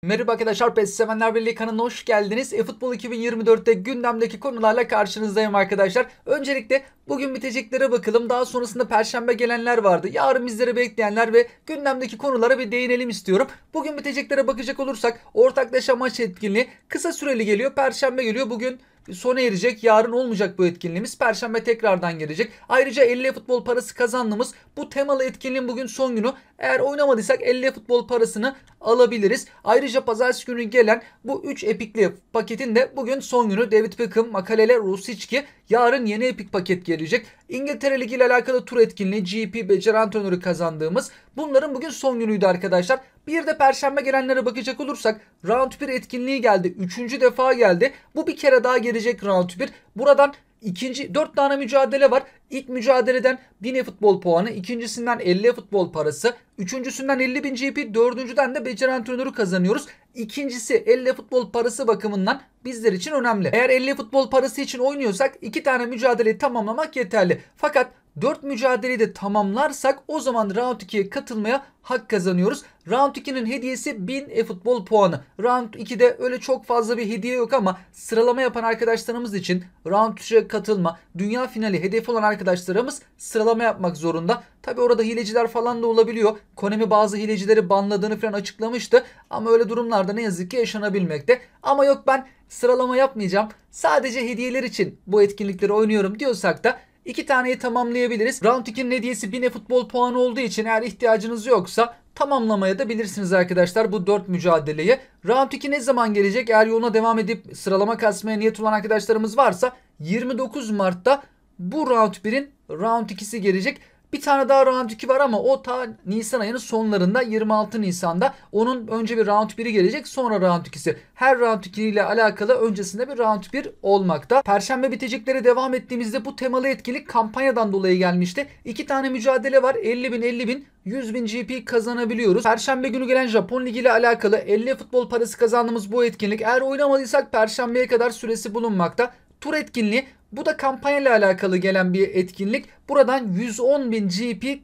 Merhaba arkadaşlar, PES Sevenler Birliği kanalına hoş geldiniz. eFootball 2024'te gündemdeki konularla karşınızdayım arkadaşlar. Öncelikle bugün biteceklere bakalım. Daha sonrasında Perşembe gelenler vardı. Yarın bizleri bekleyenler ve gündemdeki konulara bir değinelim istiyorum. Bugün biteceklere bakacak olursak ortaklaşa maç etkinliği kısa süreli geliyor. Perşembe geliyor. Bugün sona erecek. Yarın olmayacak bu etkinliğimiz. Perşembe tekrardan gelecek. Ayrıca 50 futbol parası kazandığımız bu temalı etkinliğin bugün son günü. Eğer oynamadıysak 50 futbol parasını alabiliriz. Ayrıca pazartesi günü gelen bu 3 epikli paketin de bugün son günü. David Beckham, Makalele, Rosicki. Yarın yeni epik paket gelecek. İngiltere Ligi ile alakalı tur etkinliği, GP, beceri antrenörü kazandığımız. Bunların bugün son günüydü arkadaşlar. Bir de Perşembe gelenlere bakacak olursak Round 1 etkinliği geldi. 3. defa geldi. Bu bir kere daha gelecek Round 1. Buradan 4 tane mücadele var. İlk mücadeleden 1000 futbol puanı, ikincisinden 50 futbol parası, üçüncüsünden 50.000 GP, dördüncüden de beceri antrenörü kazanıyoruz. İkincisi 50 futbol parası bakımından bizler için önemli. Eğer 50 futbol parası için oynuyorsak 2 tane mücadeleyi tamamlamak yeterli. Fakat 4 mücadeleyi de tamamlarsak o zaman Round 2'ye katılmaya hak kazanıyoruz. Round 2'nin hediyesi 1000 e-futbol puanı. Round 2'de öyle çok fazla bir hediye yok ama sıralama yapan arkadaşlarımız için Round 3'e katılma, dünya finali hedefi olan arkadaşlarımız sıralama yapmak zorunda. Tabi orada hileciler falan da olabiliyor. Konami bazı hilecileri banladığını falan açıklamıştı. Ama öyle durumlarda ne yazık ki yaşanabilmekte. Ama yok, ben sıralama yapmayacağım, sadece hediyeler için bu etkinlikleri oynuyorum diyorsak da 2 taneyi tamamlayabiliriz. Round 2'nin hediyesi 1000 futbol puanı olduğu için eğer ihtiyacınız yoksa tamamlamaya da bilirsiniz arkadaşlar bu 4 mücadeleyi. Round 2 ne zaman gelecek? Eğer yoluna devam edip sıralama kasmaya niyet olan arkadaşlarımız varsa 29 Mart'ta bu Round 1'in Round 2'si gelecek. Bir tane daha Round 2 var ama o ta Nisan ayının sonlarında, 26 Nisan'da. Onun önce bir Round 1'i gelecek, sonra Round 2'si. Her Round 2 ile alakalı öncesinde bir Round 1 olmakta. Perşembe biteceklere devam ettiğimizde bu temalı etkinlik kampanyadan dolayı gelmişti. 2 tane mücadele var. 50.000, 100.000 GP kazanabiliyoruz. Perşembe günü gelen Japon Ligi ile alakalı 50 futbol parası kazandığımız bu etkinlik, eğer oynamadıysak Perşembeye kadar süresi bulunmakta. Tur etkinliği, bu da kampanya ile alakalı gelen bir etkinlik. Buradan 110.000 GP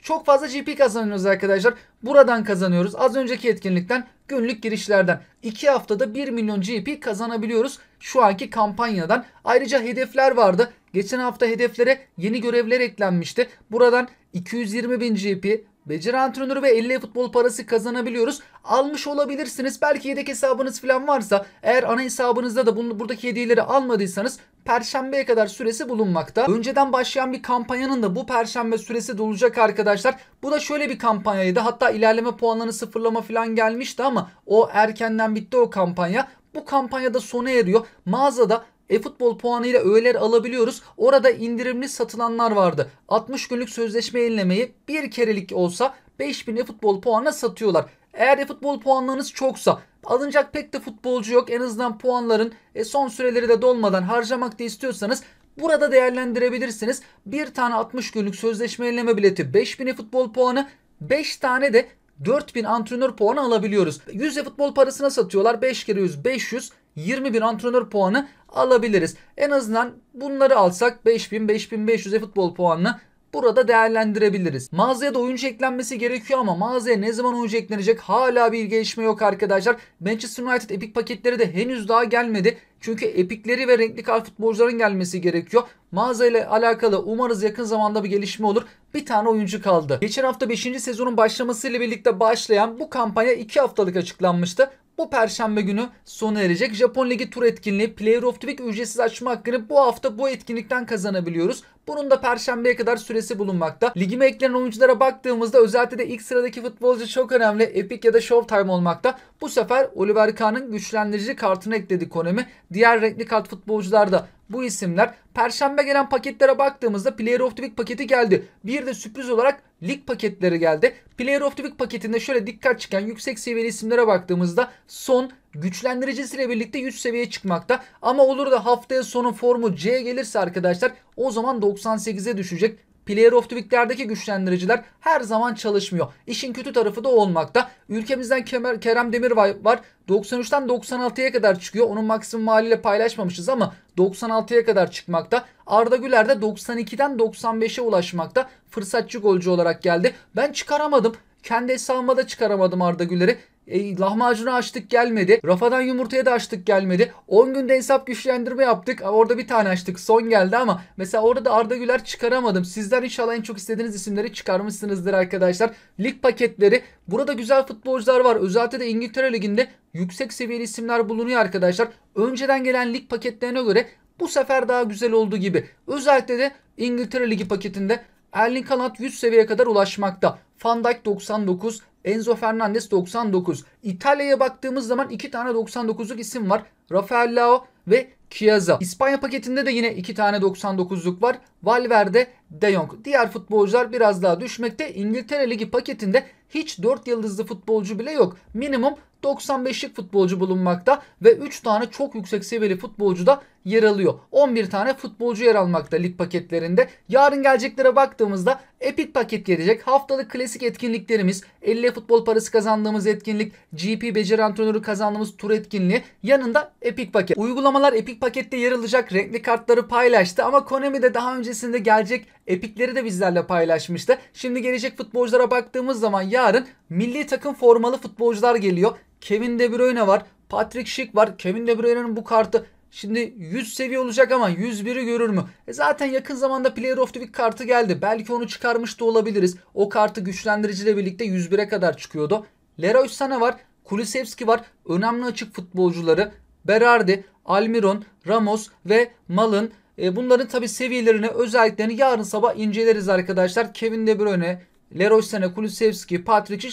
çok fazla GP kazanıyoruz arkadaşlar. Buradan kazanıyoruz. Az önceki etkinlikten, günlük girişlerden 2 haftada 1 milyon GP kazanabiliyoruz şu anki kampanyadan. Ayrıca hedefler vardı. Geçen hafta hedeflere yeni görevler eklenmişti. Buradan 220.000 GP, beceri antrenörü ve 50 futbol parası kazanabiliyoruz. Almış olabilirsiniz. Belki yedek hesabınız falan varsa, eğer ana hesabınızda da buradaki hediyeleri almadıysanız Perşembeye kadar süresi bulunmakta. Önceden başlayan bir kampanyanın da bu Perşembe süresi dolacak arkadaşlar. Bu da şöyle bir kampanyaydı. Hatta ilerleme puanlarını sıfırlama falan gelmişti ama o erkenden bitti o kampanya. Bu kampanyada sona eriyor. Mağazada e-futbol puanıyla öğeler alabiliyoruz. Orada indirimli satılanlar vardı. 60 günlük sözleşme yenilemeyi bir kerelik olsa 5000 e-futbol puanına satıyorlar. Eğer e-futbol puanlarınız çoksa, alınacak pek de futbolcu yok, en azından puanların son süreleri de dolmadan harcamak da istiyorsanız burada değerlendirebilirsiniz. Bir tane 60 günlük sözleşme yenileme bileti 5000 futbol puanı, 5 tane de 4000 antrenör puanı alabiliyoruz. 100 futbol parasına satıyorlar. 5 kere 100 500, 20.000 antrenör puanı alabiliriz. En azından bunları alsak 5000 5500 futbol puanını burada değerlendirebiliriz. Mağazaya da oyuncu eklenmesi gerekiyor ama mağazaya ne zaman oyuncu eklenecek hala bir gelişme yok arkadaşlar. Manchester United epik paketleri de henüz daha gelmedi. Çünkü epikleri ve renkli kart futbolcuların gelmesi gerekiyor. Mağaza ile alakalı umarız yakın zamanda bir gelişme olur. Bir tane oyuncu kaldı. Geçen hafta 5. sezonun başlamasıyla birlikte başlayan bu kampanya 2 haftalık açıklanmıştı. Bu Perşembe günü sona erecek. Japon Ligi tur etkinliği, Player of the Week ücretsiz açma hakkını bu hafta bu etkinlikten kazanabiliyoruz. Bunun da Perşembeye kadar süresi bulunmakta. Ligime eklenen oyunculara baktığımızda özellikle de ilk sıradaki futbolcu çok önemli. Epic ya da Showtime olmakta. Bu sefer Oliver Kahn'ın güçlendirici kartını ekledi Konami. Diğer renkli kart futbolcular da bu isimler. Perşembe gelen paketlere baktığımızda Player of the Week paketi geldi. Bir de sürpriz olarak lig paketleri geldi. Player of the Week paketinde şöyle dikkat çeken yüksek seviyeli isimlere baktığımızda son güçlendiricisiyle birlikte 100 seviyeye çıkmakta. Ama olur da haftaya sonu formu C gelirse arkadaşlar, o zaman 98'e düşecek. Player of the Week'lerdeki güçlendiriciler her zaman çalışmıyor. İşin kötü tarafı da olmakta. Ülkemizden Kerem Demirbay var. 93'ten 96'ya kadar çıkıyor. Onun maksimum haliyle paylaşmamışız ama 96'ya kadar çıkmakta. Arda Güler de 92'den 95'e ulaşmakta. Fırsatçı golcü olarak geldi. Ben çıkaramadım. Kendi hesabıma da çıkaramadım Arda Güler'i. Lahmacunu açtık gelmedi. Rafadan yumurtaya da açtık gelmedi. 10 günde hesap güçlendirme yaptık. Orada bir tane açtık. Son geldi ama mesela orada da Arda Güler çıkaramadım. Sizler inşallah en çok istediğiniz isimleri çıkarmışsınızdır arkadaşlar. Lig paketleri. Burada güzel futbolcular var. Özellikle de İngiltere Ligi'nde yüksek seviyeli isimler bulunuyor arkadaşlar. Önceden gelen lig paketlerine göre bu sefer daha güzel olduğu gibi. Özellikle de İngiltere Ligi paketinde Erling Haaland 100 seviyeye kadar ulaşmakta. Van Dijk 99, Enzo Fernandez 99. İtalya'ya baktığımız zaman 2 tane 99'luk isim var. Rafael Leao ve Chiesa. İspanya paketinde de yine 2 tane 99'luk var. Valverde, De Jong. Diğer futbolcular biraz daha düşmekte. İngiltere Ligi paketinde hiç 4 yıldızlı futbolcu bile yok. Minimum 95'lik futbolcu bulunmakta ve 3 tane çok yüksek seviyeli futbolcu da yer alıyor. 11 tane futbolcu yer almakta lig paketlerinde. Yarın geleceklere baktığımızda Epic paket gelecek. Haftalık klasik etkinliklerimiz, 50 futbol parası kazandığımız etkinlik, GP beceri antrenörü kazandığımız tur etkinliği, yanında Epic paket. Uygulamalar Epic pakette yer alacak renkli kartları paylaştı ama Konami de daha öncesinde gelecek Epic'leri de bizlerle paylaşmıştı. Şimdi gelecek futbolculara baktığımız zaman yarın milli takım formalı futbolcular geliyor. Kevin De Bruyne var. Patrick Schick var. Kevin De Bruyne'nin bu kartı şimdi 100 seviye olacak ama 101'i görür mü? Zaten yakın zamanda Player of the Week kartı geldi. Belki onu çıkarmış da olabiliriz. O kartı güçlendiriciyle birlikte 101'e kadar çıkıyordu. Leroy Sané var. Kulusevski var. Önemli açık futbolcuları. Berardi, Almiron, Ramos ve Malın. Bunların tabi seviyelerini, özelliklerini yarın sabah inceleriz arkadaşlar. Kevin De Bruyne, Leroy Sané, Kulusevski, Patrick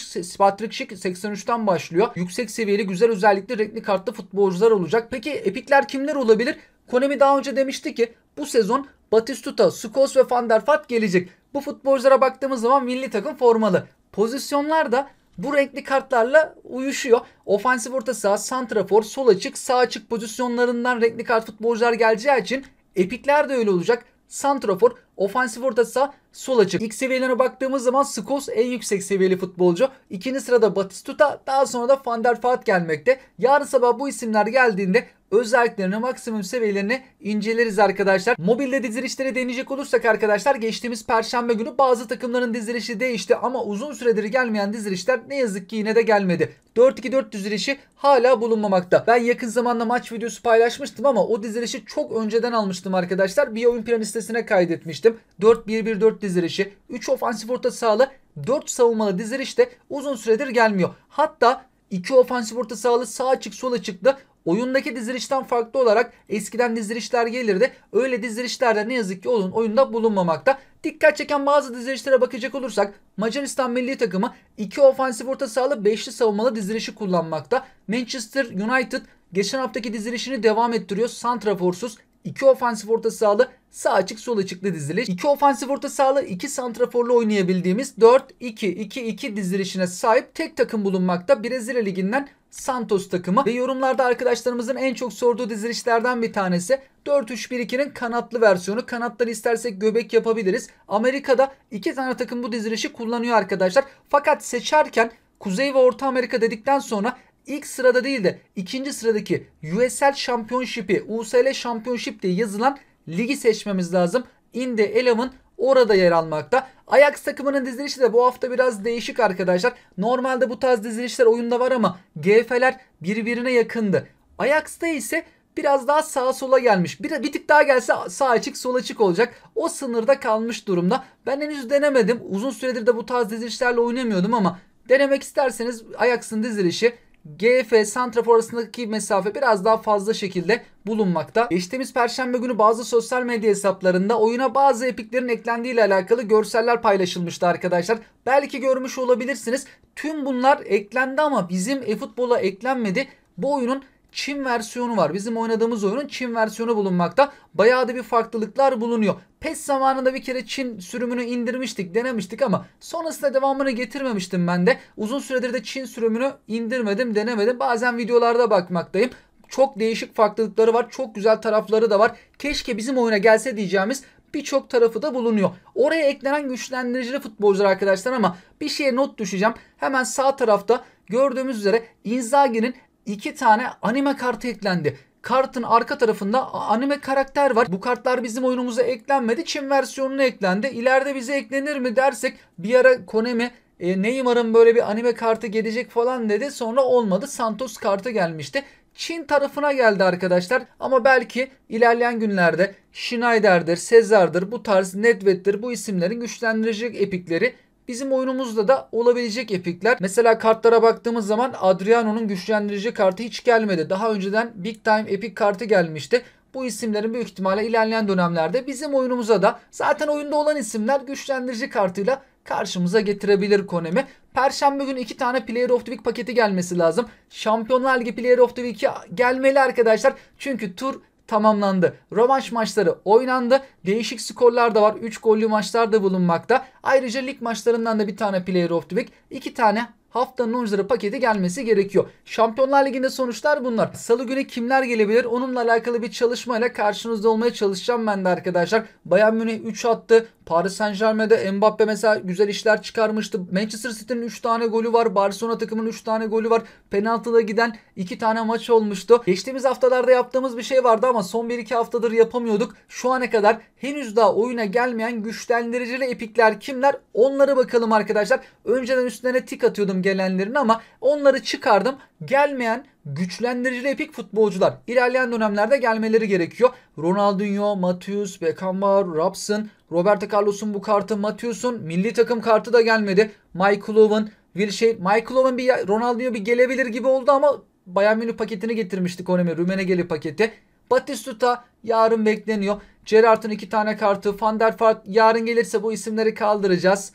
Schick 83'ten başlıyor. Yüksek seviyeli güzel özellikli renkli kartlı futbolcular olacak. Peki epikler kimler olabilir? Konami daha önce demişti ki bu sezon Batistuta, Scholes ve Van der Vaart gelecek. Bu futbolculara baktığımız zaman milli takım formalı. Pozisyonlar da bu renkli kartlarla uyuşuyor. Ofansif orta saha, santrafor, sol açık, sağ açık pozisyonlarından renkli kart futbolcular geleceği için epikler de öyle olacak. Santrafor, ofansif orta saha, sol açık. İlk seviyelerine baktığımız zaman Scholes en yüksek seviyeli futbolcu. İkinci sırada Batistuta, daha sonra da Van der Vaart gelmekte. Yarın sabah bu isimler geldiğinde özelliklerini, maksimum seviyelerini inceleriz arkadaşlar. Mobilde dizilişleri deneyecek olursak arkadaşlar, geçtiğimiz perşembe günü bazı takımların dizilişi değişti ama uzun süredir gelmeyen dizilişler ne yazık ki yine de gelmedi. 4-2-4 dizilişi hala bulunmamakta. Ben yakın zamanda maç videosu paylaşmıştım ama o dizilişi çok önceden almıştım arkadaşlar. Bir oyun planı sitesine kaydetmiştim. 4-1-1-4 dizilişi, 3 ofansif orta sahalı, 4 savunmalı diziliş de uzun süredir gelmiyor. Hatta 2 ofansif orta sahalı, sağ açık sol açıklı oyundaki dizilişten farklı olarak eskiden dizilişler gelirdi. Öyle dizilişlerde ne yazık ki oyunda bulunmamakta. Dikkat çeken bazı dizilişlere bakacak olursak Macaristan milli takımı 2 ofansif orta sahalı 5'li savunmalı dizilişi kullanmakta. Manchester United geçen haftaki dizilişini devam ettiriyor. Santraforsuz 2 ofansif orta sahalı, sağ açık sol açıklı diziliş. 2 ofansif orta sahalı, 2 santraforlu oynayabildiğimiz 4-2-2-2 dizilişine sahip tek takım bulunmakta. Brezilya Ligi'nden Santos takımı ve yorumlarda arkadaşlarımızın en çok sorduğu dizilişlerden bir tanesi 4-3-1-2'nin kanatlı versiyonu. Kanatları istersek göbek yapabiliriz. Amerika'da 2 tane takım bu dizilişi kullanıyor arkadaşlar. Fakat seçerken Kuzey ve Orta Amerika dedikten sonra İlk sırada değil de ikinci sıradaki USL Championship'i, USL Championship diye yazılan ligi seçmemiz lazım. In the Eleven orada yer almakta. Ajax takımının dizilişi de bu hafta biraz değişik arkadaşlar. Normalde bu tarz dizilişler oyunda var ama GF'ler birbirine yakındı. Ajax'ta ise biraz daha sağa sola gelmiş. Bir tık daha gelse sağ açık sol açık olacak. O sınırda kalmış durumda. Ben henüz denemedim. Uzun süredir de bu tarz dizilişlerle oynamıyordum ama denemek isterseniz Ajax'ın dizilişi GF santrafor arasındaki mesafe biraz daha fazla şekilde bulunmakta. Geçtiğimiz perşembe günü bazı sosyal medya hesaplarında oyuna bazı epiklerin eklendiği ile alakalı görseller paylaşılmıştı arkadaşlar. Belki görmüş olabilirsiniz. Tüm bunlar eklendi ama bizim eFootball'a eklenmedi. Bu oyunun Çin versiyonu var. Bizim oynadığımız oyunun Çin versiyonu bulunmakta. Bayağı da bir farklılıklar bulunuyor. PES zamanında bir kere Çin sürümünü indirmiştik, denemiştik ama sonrasında devamını getirmemiştim ben de. Uzun süredir de Çin sürümünü indirmedim, denemedim. Bazen videolarda bakmaktayım. Çok değişik farklılıkları var. Çok güzel tarafları da var. Keşke bizim oyuna gelse diyeceğimiz birçok tarafı da bulunuyor. Oraya eklenen güçlendiricili futbolcular arkadaşlar ama bir şeye not düşeceğim. Hemen sağ tarafta gördüğümüz üzere Inzaghi'nin 2 tane anime kartı eklendi. Kartın arka tarafında anime karakter var. Bu kartlar bizim oyunumuza eklenmedi. Çin versiyonuna eklendi. İleride bize eklenir mi dersek bir ara Konami Neymar'ın böyle bir anime kartı gelecek falan dedi. Sonra olmadı. Santos kartı gelmişti. Çin tarafına geldi arkadaşlar. Ama belki ilerleyen günlerde Schneider'dir, Sezar'dır, bu tarz Nedved'dir, bu isimlerin güçlendirici epikleri bizim oyunumuzda da olabilecek epikler. Mesela kartlara baktığımız zaman Adriano'nun güçlendirici kartı hiç gelmedi. Daha önceden Big Time epik kartı gelmişti. Bu isimlerin büyük ihtimalle ilerleyen dönemlerde bizim oyunumuza da zaten oyunda olan isimler güçlendirici kartıyla karşımıza getirebilir Konami. Perşembe günü 2 tane Player of the Week paketi gelmesi lazım. Şampiyonlar Ligi Player of the Week'i gelmeli arkadaşlar. Çünkü tur tamamlandı. Rövanş maçları oynandı. Değişik skorlar da var. 3 gollü maçlar da bulunmakta. Ayrıca lig maçlarından da bir tane Player of the Week, 2 tane haftanın oyuncuları paketi gelmesi gerekiyor. Şampiyonlar Ligi'nde sonuçlar bunlar. Salı günü kimler gelebilir? Onunla alakalı bir çalışmayla karşınızda olmaya çalışacağım ben de arkadaşlar. Bayern Münih 3 attı. Paris Saint-Germain'de Mbappe mesela güzel işler çıkarmıştı. Manchester City'nin 3 tane golü var. Barcelona takımının 3 tane golü var. Penaltıda giden 2 tane maç olmuştu. Geçtiğimiz haftalarda yaptığımız bir şey vardı ama son 1-2 haftadır yapamıyorduk. Şu ana kadar henüz daha oyuna gelmeyen güçlendiricili epikler kimler? Onlara bakalım arkadaşlar. Önceden üstlerine tik atıyordum gelenlerin ama onları çıkardım. Gelmeyen güçlendiricili epik futbolcular ilerleyen dönemlerde gelmeleri gerekiyor. Ronaldinho, Matthäus, Beckenbauer, Robson, Roberto Carlos'un bu kartı, Matthäus'un milli takım kartı da gelmedi. Michael Owen, Wilshere, Michael Owen bir Ronaldinho bir gelebilir gibi oldu ama Bayern Münih paketini getirmiştik Konami, Rummenigge paketi. Batistuta yarın bekleniyor. Gerrard'ın 2 tane kartı, Van der Vaart yarın gelirse bu isimleri kaldıracağız.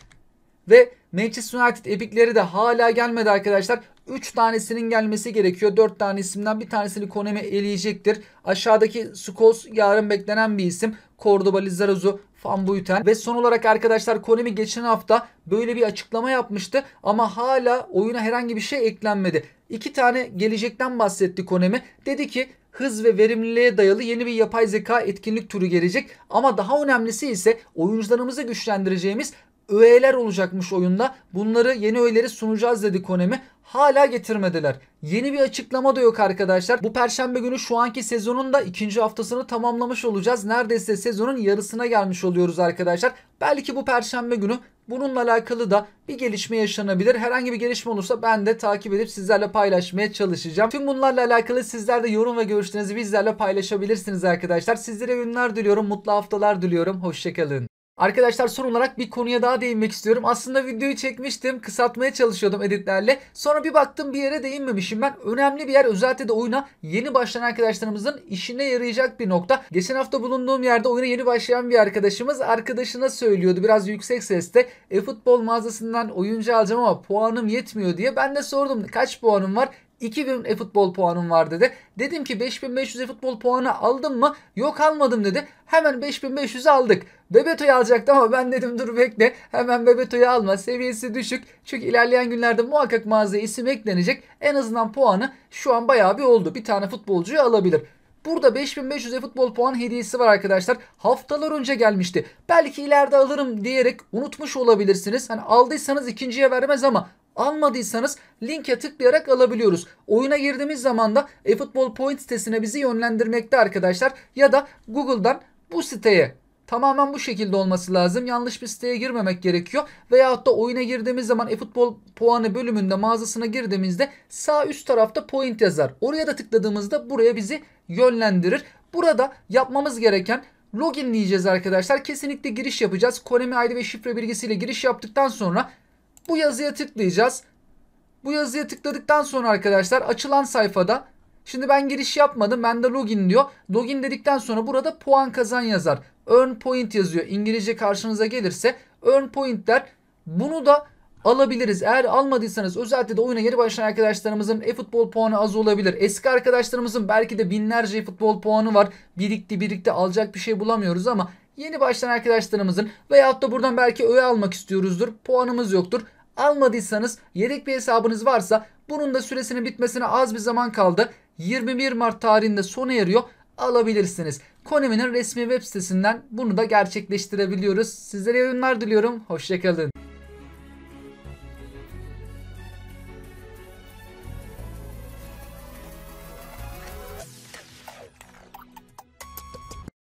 Ve Manchester United epikleri de hala gelmedi arkadaşlar. 3 tanesinin gelmesi gerekiyor. 4 tane isimden bir tanesini Konami eleyecektir. Aşağıdaki Scholes yarın beklenen bir isim. Cordoba, Lizarazu, Van Buiten. Ve son olarak arkadaşlar Konami geçen hafta böyle bir açıklama yapmıştı. Ama hala oyuna herhangi bir şey eklenmedi. 2 tane gelecekten bahsetti Konami. Dedi ki hız ve verimliliğe dayalı yeni bir yapay zeka etkinlik türü gelecek. Ama daha önemlisi ise oyuncularımızı güçlendireceğimiz öğeler olacakmış oyunda. Bunları, yeni öğeleri sunacağız dedi Konami. Hala getirmediler. Yeni bir açıklama da yok arkadaşlar. Bu perşembe günü şu anki sezonun da 2. haftasını tamamlamış olacağız. Neredeyse sezonun yarısına gelmiş oluyoruz arkadaşlar. Belki bu perşembe günü bununla alakalı da bir gelişme yaşanabilir. Herhangi bir gelişme olursa ben de takip edip sizlerle paylaşmaya çalışacağım. Tüm bunlarla alakalı sizler de yorum ve görüşlerinizi bizlerle paylaşabilirsiniz arkadaşlar. Sizlere günler diliyorum. Mutlu haftalar diliyorum. Hoşçakalın. Arkadaşlar son olarak bir konuya daha değinmek istiyorum. Aslında videoyu çekmiştim. Kısaltmaya çalışıyordum editlerle. Sonra bir baktım bir yere değinmemişim ben. Önemli bir yer, özellikle de oyuna yeni başlayan arkadaşlarımızın işine yarayacak bir nokta. Geçen hafta bulunduğum yerde oyuna yeni başlayan bir arkadaşımız arkadaşına söylüyordu biraz yüksek sesle. Futbol mağazasından oyuncu alacağım ama puanım yetmiyor diye. Ben de sordum kaç puanım var? 2000 e-futbol puanım var dedi. Dedim ki 5500 e-futbol puanı aldın mı? Yok almadım dedi. Hemen 5500'ü aldık. Bebeto'yu alacaktı ama ben dedim dur bekle. Hemen Bebeto'yu alma. Seviyesi düşük. Çünkü ilerleyen günlerde muhakkak mağazaya isim eklenecek. En azından puanı şu an bayağı bir oldu. Bir tane futbolcuyu alabilir. Burada 5500 futbol puan hediyesi var arkadaşlar. Haftalar önce gelmişti. Belki ileride alırım diyerek unutmuş olabilirsiniz. Hani aldıysanız ikinciye vermez ama almadıysanız linke tıklayarak alabiliyoruz. Oyuna girdiğimiz zaman da eFootball Point sitesine bizi yönlendirmekte arkadaşlar. Ya da Google'dan bu siteye. Tamamen bu şekilde olması lazım. Yanlış bir siteye girmemek gerekiyor. Veyahut da oyuna girdiğimiz zaman eFootball puanı bölümünde mağazasına girdiğimizde sağ üst tarafta point yazar. Oraya da tıkladığımızda buraya bizi yönlendirir. Burada yapmamız gereken login diyeceğiz arkadaşlar. Kesinlikle giriş yapacağız. Konami ID ve şifre bilgisiyle giriş yaptıktan sonra bu yazıya tıklayacağız. Bu yazıya tıkladıktan sonra arkadaşlar açılan sayfada, şimdi ben giriş yapmadım. Ben de login diyor. Login dedikten sonra burada puan kazan yazar. Earn point yazıyor. İngilizce karşınıza gelirse earn point der. Bunu da alabiliriz. Eğer almadıysanız özellikle de oyuna yeni başlayan arkadaşlarımızın e-futbol puanı az olabilir. Eski arkadaşlarımızın belki de binlerce e-futbol puanı var. Birikti alacak bir şey bulamıyoruz ama yeni başlayan arkadaşlarımızın veyahut da buradan belki öğe almak istiyoruzdur. Puanımız yoktur. Almadıysanız yedek bir hesabınız varsa bunun da süresinin bitmesine az bir zaman kaldı. 21 Mart tarihinde sona eriyor. Alabilirsiniz. Konami'nin resmi web sitesinden bunu da gerçekleştirebiliyoruz. Sizlere iyi oyunlar diliyorum. Hoşçakalın.